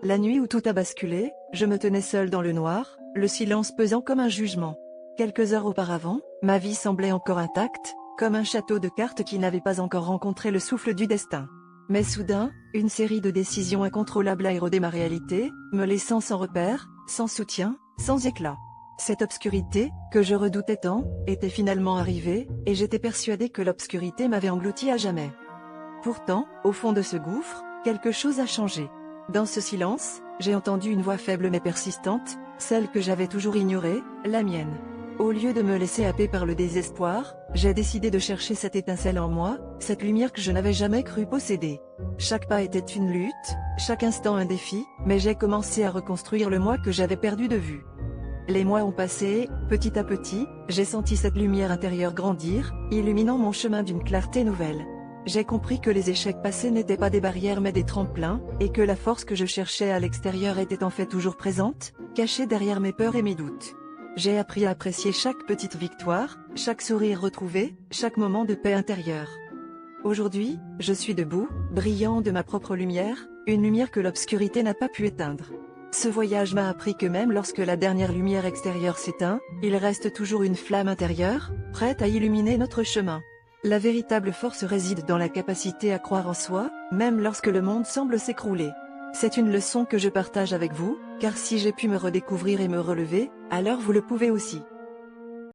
La nuit où tout a basculé, je me tenais seule dans le noir, le silence pesant comme un jugement. Quelques heures auparavant, ma vie semblait encore intacte, comme un château de cartes qui n'avait pas encore rencontré le souffle du destin. Mais soudain, une série de décisions incontrôlables a érodé ma réalité, me laissant sans repère, sans soutien, sans éclat. Cette obscurité, que je redoutais tant, était finalement arrivée, et j'étais persuadée que l'obscurité m'avait englouti à jamais. Pourtant, au fond de ce gouffre, quelque chose a changé. Dans ce silence, j'ai entendu une voix faible mais persistante, celle que j'avais toujours ignorée, la mienne. Au lieu de me laisser happer par le désespoir, j'ai décidé de chercher cette étincelle en moi, cette lumière que je n'avais jamais cru posséder. Chaque pas était une lutte, chaque instant un défi, mais j'ai commencé à reconstruire le moi que j'avais perdu de vue. Les mois ont passé, petit à petit, j'ai senti cette lumière intérieure grandir, illuminant mon chemin d'une clarté nouvelle. J'ai compris que les échecs passés n'étaient pas des barrières mais des tremplins, et que la force que je cherchais à l'extérieur était en fait toujours présente, cachée derrière mes peurs et mes doutes. J'ai appris à apprécier chaque petite victoire, chaque sourire retrouvé, chaque moment de paix intérieure. Aujourd'hui, je suis debout, brillant de ma propre lumière, une lumière que l'obscurité n'a pas pu éteindre. Ce voyage m'a appris que même lorsque la dernière lumière extérieure s'éteint, il reste toujours une flamme intérieure, prête à illuminer notre chemin. La véritable force réside dans la capacité à croire en soi, même lorsque le monde semble s'écrouler. C'est une leçon que je partage avec vous, car si j'ai pu me redécouvrir et me relever, alors vous le pouvez aussi.